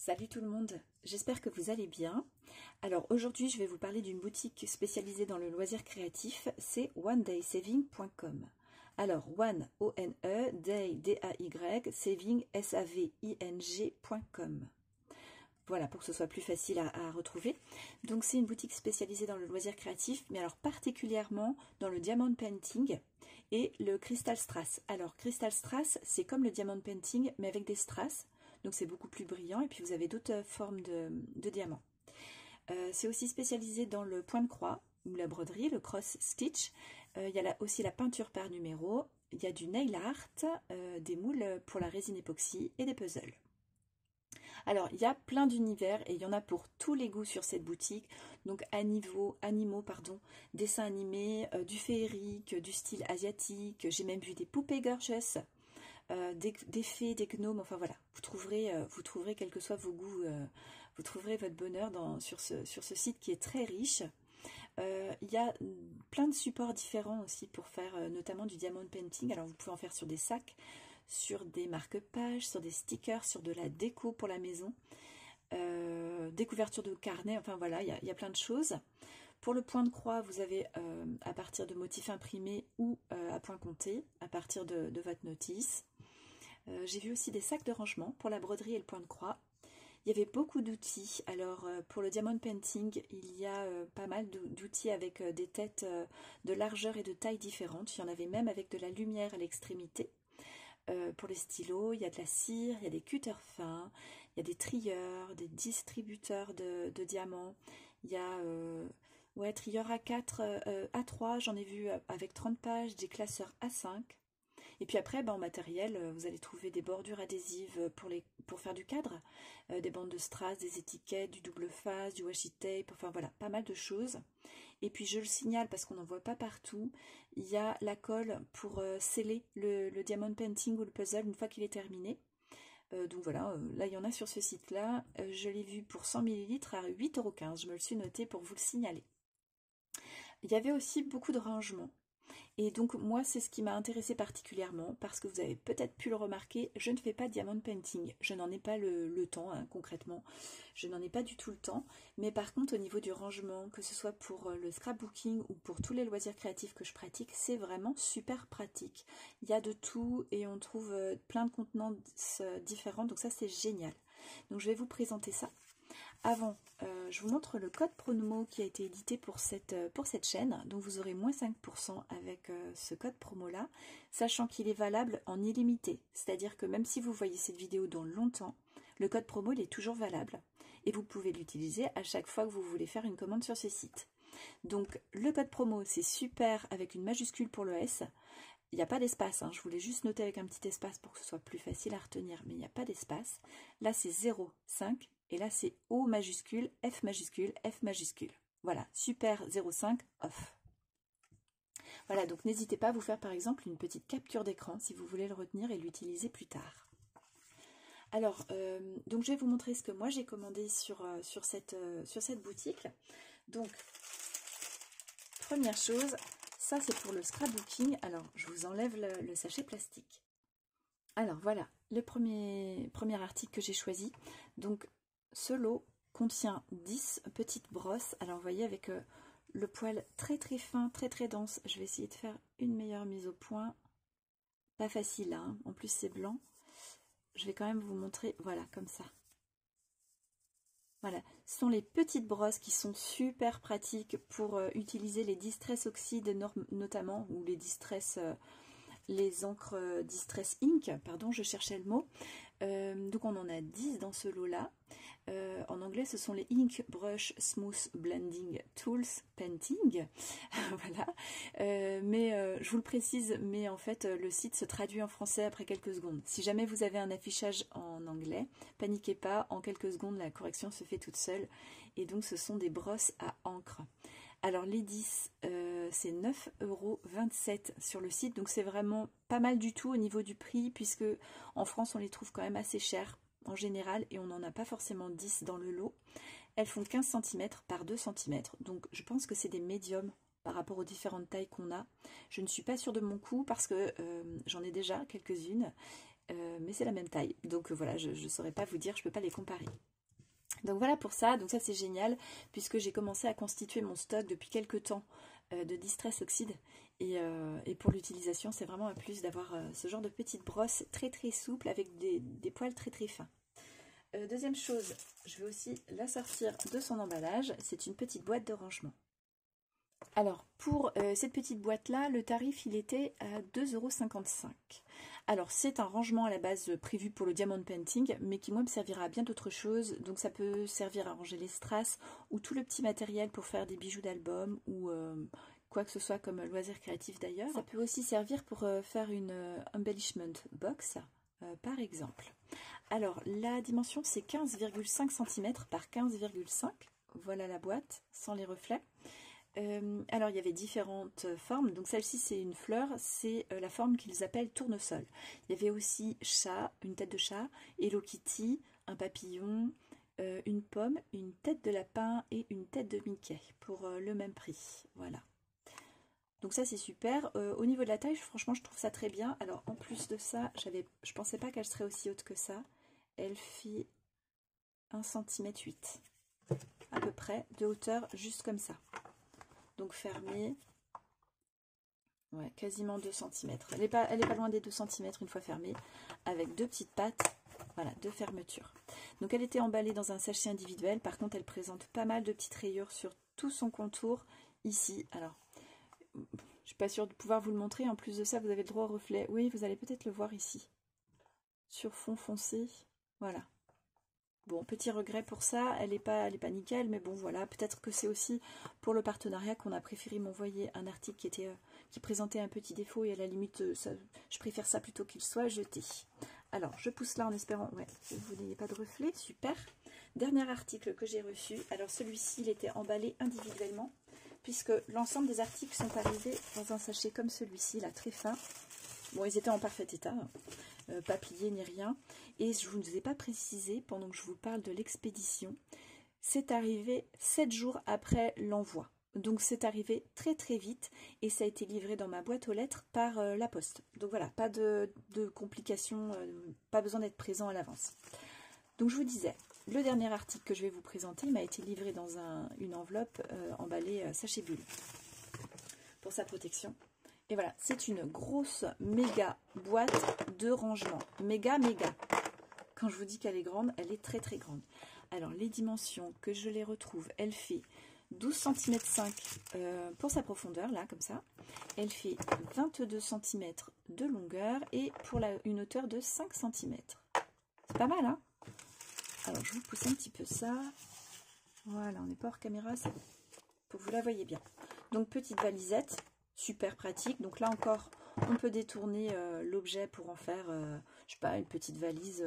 Salut tout le monde, j'espère que vous allez bien. Alors aujourd'hui je vais vous parler d'une boutique spécialisée dans le loisir créatif, c'est onedaysaving.com. Alors one, O-N-E, day, D-A-Y, saving, S-A-V-I-N-G.com. Voilà, pour que ce soit plus facile à retrouver. Donc c'est une boutique spécialisée dans le loisir créatif, mais alors particulièrement dans le diamond painting et le crystal strass. Alors crystal strass, c'est comme le diamond painting, mais avec des strass. Donc c'est beaucoup plus brillant et puis vous avez d'autres formes de diamants. C'est aussi spécialisé dans le point de croix ou la broderie, le cross stitch. Il y a aussi la peinture par numéro. Il y a du nail art, des moules pour la résine époxy et des puzzles. Alors il y a plein d'univers et il y en a pour tous les goûts sur cette boutique. Donc animaux, dessins animés, du féerique, du style asiatique. J'ai même vu des poupées gorgeous. Des fées, des gnomes, enfin voilà, vous trouverez quels que soient vos goûts, vous trouverez votre bonheur sur ce site qui est très riche. Il y a plein de supports différents aussi pour faire notamment du diamond painting. Alors vous pouvez en faire sur des sacs, sur des marque-pages, sur des stickers, sur de la déco pour la maison, des couvertures de carnet, enfin voilà, il y a plein de choses. Pour le point de croix, vous avez à partir de motifs imprimés ou à point compté, à partir de votre notice. J'ai vu aussi des sacs de rangement pour la broderie et le point de croix. Il y avait beaucoup d'outils. Alors pour le diamond painting, il y a pas mal d'outils avec des têtes de largeur et de taille différentes. Il y en avait même avec de la lumière à l'extrémité. Pour les stylos, il y a de la cire, il y a des cutters fins, il y a des trieurs, des distributeurs de diamants. Il y a trieur A4, A3, j'en ai vu avec 30 pages, des classeurs A5. Et puis après, en matériel, vous allez trouver des bordures adhésives pour faire du cadre, des bandes de strass, des étiquettes, du double face, du washi tape, enfin voilà, pas mal de choses. Et puis je le signale parce qu'on n'en voit pas partout, il y a la colle pour sceller le diamond painting ou le puzzle une fois qu'il est terminé. Donc voilà, là il y en a sur ce site-là. Je l'ai vu pour 100 ml à 8,15 €. Je me le suis noté pour vous le signaler. Il y avait aussi beaucoup de rangements. Et donc moi c'est ce qui m'a intéressé particulièrement parce que vous avez peut-être pu le remarquer, je ne fais pas de diamond painting, je n'en ai pas le temps concrètement, je n'en ai pas du tout le temps, mais par contre au niveau du rangement, que ce soit pour le scrapbooking ou pour tous les loisirs créatifs que je pratique, c'est vraiment super pratique. Il y a de tout et on trouve plein de contenants différents, donc ça c'est génial. Donc je vais vous présenter ça. Avant, je vous montre le code promo qui a été édité pour cette chaîne. Donc vous aurez moins 5% avec ce code promo-là, sachant qu'il est valable en illimité. C'est-à-dire que même si vous voyez cette vidéo dans longtemps, le code promo il est toujours valable. Et vous pouvez l'utiliser à chaque fois que vous voulez faire une commande sur ce site. Donc le code promo c'est super avec une majuscule pour le S. Il n'y a pas d'espace, je voulais juste noter avec un petit espace pour que ce soit plus facile à retenir, mais il n'y a pas d'espace. Là c'est 0,5. Et là, c'est O majuscule, F majuscule, F majuscule. Voilà, super 05 off. Voilà, donc n'hésitez pas à vous faire par exemple une petite capture d'écran si vous voulez le retenir et l'utiliser plus tard. Alors, donc je vais vous montrer ce que moi j'ai commandé sur cette boutique. Donc, première chose, ça c'est pour le scrapbooking. Alors, je vous enlève le sachet plastique. Alors voilà, le premier article que j'ai choisi. Donc, ce lot contient 10 petites brosses. Alors vous voyez avec le poil très très fin, très très dense. Je vais essayer de faire une meilleure mise au point. Pas facile en plus c'est blanc. Je vais quand même vous montrer, voilà, comme ça. Voilà, ce sont les petites brosses qui sont super pratiques pour utiliser les Distress Oxide notamment, ou les Distress... les encres Distress Ink, pardon, je cherchais le mot. Donc on en a 10 dans ce lot-là. En anglais, ce sont les Ink Brush Smooth Blending Tools Painting. Voilà. Je vous le précise, mais en fait, le site se traduit en français après quelques secondes. Si jamais vous avez un affichage en anglais, paniquez pas, en quelques secondes, la correction se fait toute seule. Et donc, ce sont des brosses à encre. Alors les 10, c'est 9,27 € sur le site, donc c'est vraiment pas mal du tout au niveau du prix, puisque en France on les trouve quand même assez chers en général, et on n'en a pas forcément 10 dans le lot. Elles font 15 cm par 2 cm, donc je pense que c'est des médiums par rapport aux différentes tailles qu'on a. Je ne suis pas sûre de mon coût, parce que j'en ai déjà quelques-unes, mais c'est la même taille, donc voilà, je ne saurais pas vous dire, je ne peux pas les comparer. Donc voilà pour ça, donc ça c'est génial, puisque j'ai commencé à constituer mon stock depuis quelques temps de Distress Oxide, et pour l'utilisation c'est vraiment un plus d'avoir ce genre de petite brosse très très souple avec des poils très très fins. Deuxième chose, je vais aussi la sortir de son emballage, c'est une petite boîte de rangement. Alors pour cette petite boîte là, le tarif il était à 2,55 €. Alors c'est un rangement à la base prévu pour le diamond painting, mais qui moi me servira à bien d'autres choses. Donc ça peut servir à ranger les strass ou tout le petit matériel pour faire des bijoux d'album ou quoi que ce soit comme loisir créatif d'ailleurs. Ça peut aussi servir pour faire une embellishment box par exemple. Alors la dimension c'est 15,5 cm par 15,5. Voilà la boîte sans les reflets. Alors il y avait différentes formes, donc celle-ci c'est une fleur, c'est la forme qu'ils appellent tournesol. Il y avait aussi chat, une tête de chat, Hello Kitty, un papillon, une pomme, une tête de lapin et une tête de Mickey pour le même prix, voilà. Donc ça c'est super. Au niveau de la taille, franchement je trouve ça très bien. Alors en plus de ça, je pensais pas qu'elle serait aussi haute que ça. Elle fait 1,8 cm à peu près de hauteur, juste comme ça. Donc fermée, ouais, quasiment 2 cm. Elle est pas loin des 2 cm une fois fermée, avec deux petites pattes, voilà, de fermeture. Donc elle était emballée dans un sachet individuel, par contre elle présente pas mal de petites rayures sur tout son contour, ici. Alors, je suis pas sûre de pouvoir vous le montrer, en plus de ça vous avez le droit au reflet. Oui, vous allez peut-être le voir ici, sur fond foncé, voilà. Bon, petit regret pour ça, elle est pas nickel, mais bon voilà, peut-être que c'est aussi pour le partenariat qu'on a préféré m'envoyer un article qui présentait un petit défaut et à la limite, je préfère ça plutôt qu'il soit jeté. Alors, je pousse là en espérant que vous n'ayez pas de reflet, super. Dernier article que j'ai reçu, alors celui-ci, il était emballé individuellement, puisque l'ensemble des articles sont arrivés dans un sachet comme celui-ci, là, très fin. Bon, ils étaient en parfait état, pas pliés ni rien. Et je ne vous ai pas précisé, pendant que je vous parle de l'expédition, c'est arrivé 7 jours après l'envoi. Donc c'est arrivé très très vite et ça a été livré dans ma boîte aux lettres par la poste. Donc voilà, pas de complications, pas besoin d'être présent à l'avance. Donc je vous disais, le dernier article que je vais vous présenter m'a été livré dans une enveloppe emballée sachet bulle pour sa protection. Et voilà, c'est une grosse méga boîte de rangement. Méga. Quand je vous dis qu'elle est grande, elle est très très grande. Alors les dimensions que je les retrouve, elle fait 12 cm 5 pour sa profondeur, là comme ça. Elle fait 22 cm de longueur et pour une hauteur de 5 cm. C'est pas mal, hein? Alors je vous pousse un petit peu ça. Voilà, on n'est pas hors caméra, c'est bon. Pour que vous la voyez bien. Donc petite valisette. Super pratique, donc là encore on peut détourner l'objet pour en faire je sais pas, une petite valise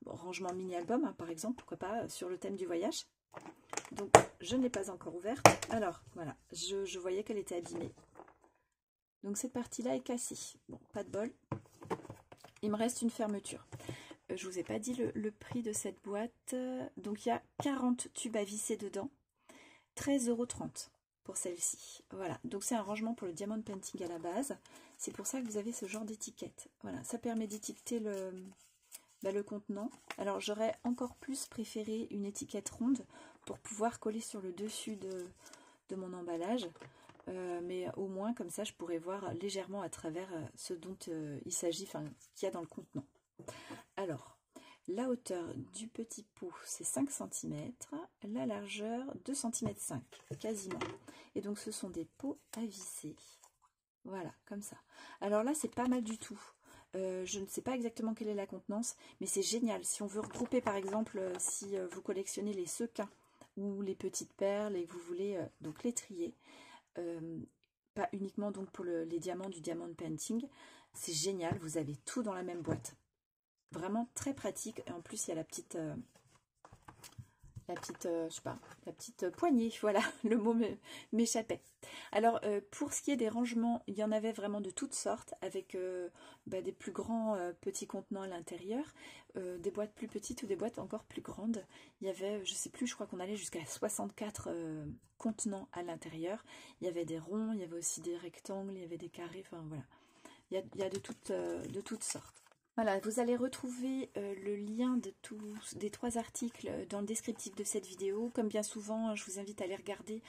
rangement mini album hein, par exemple, pourquoi pas, sur le thème du voyage. Donc je ne l'ai pas encore ouverte, alors voilà, je voyais qu'elle était abîmée, donc cette partie là est cassée. Bon, pas de bol, il me reste une fermeture. Je vous ai pas dit le prix de cette boîte, donc il y a 40 tubes à visser dedans, 13,30 € pour celle-ci. Voilà, donc c'est un rangement pour le diamond painting à la base. C'est pour ça que vous avez ce genre d'étiquette. Voilà, ça permet d'étiqueter le contenant. Alors j'aurais encore plus préféré une étiquette ronde pour pouvoir coller sur le dessus de mon emballage. Mais au moins comme ça je pourrais voir légèrement à travers ce dont il s'agit, enfin ce qu'il y a dans le contenant. Alors, la hauteur du petit pot, c'est 5 cm. La largeur, 2,5 cm, quasiment. Et donc, ce sont des pots à visser. Voilà, comme ça. Alors là, c'est pas mal du tout. Je ne sais pas exactement quelle est la contenance, mais c'est génial. Si on veut regrouper, par exemple, si vous collectionnez les sequins ou les petites perles et que vous voulez donc les trier, pas uniquement donc pour les diamants du diamond painting, c'est génial. Vous avez tout dans la même boîte. Vraiment très pratique, et en plus il y a la petite je sais pas, la petite poignée, voilà, le mot m'échappait. Alors pour ce qui est des rangements, il y en avait vraiment de toutes sortes, avec des plus grands petits contenants à l'intérieur, des boîtes plus petites ou des boîtes encore plus grandes. Il y avait, je sais plus, je crois qu'on allait jusqu'à 64 contenants à l'intérieur. Il y avait des ronds, il y avait aussi des rectangles, il y avait des carrés, enfin voilà. Il y a de toutes sortes. Voilà, vous allez retrouver le lien de des 3 articles dans le descriptif de cette vidéo. Comme bien souvent, je vous invite à aller regarder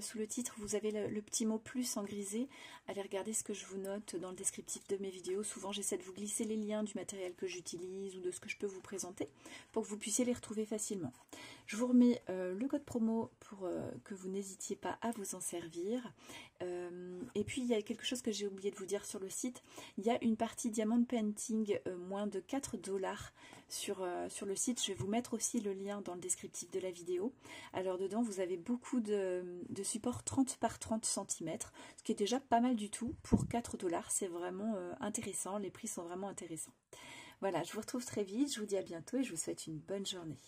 sous le titre, vous avez le petit mot plus en grisé. Allez regarder ce que je vous note dans le descriptif de mes vidéos. Souvent, j'essaie de vous glisser les liens du matériel que j'utilise ou de ce que je peux vous présenter pour que vous puissiez les retrouver facilement. Je vous remets le code promo pour que vous n'hésitiez pas à vous en servir. Et puis, il y a quelque chose que j'ai oublié de vous dire sur le site. Il y a une partie Diamond Painting moins de 4 $ sur le site. Je vais vous mettre aussi le lien dans le descriptif de la vidéo. Alors dedans, vous avez beaucoup de support 30 par 30 cm, ce qui est déjà pas mal du tout. Pour 4 $, c'est vraiment intéressant. Les prix sont vraiment intéressants. Voilà, je vous retrouve très vite. Je vous dis à bientôt et je vous souhaite une bonne journée.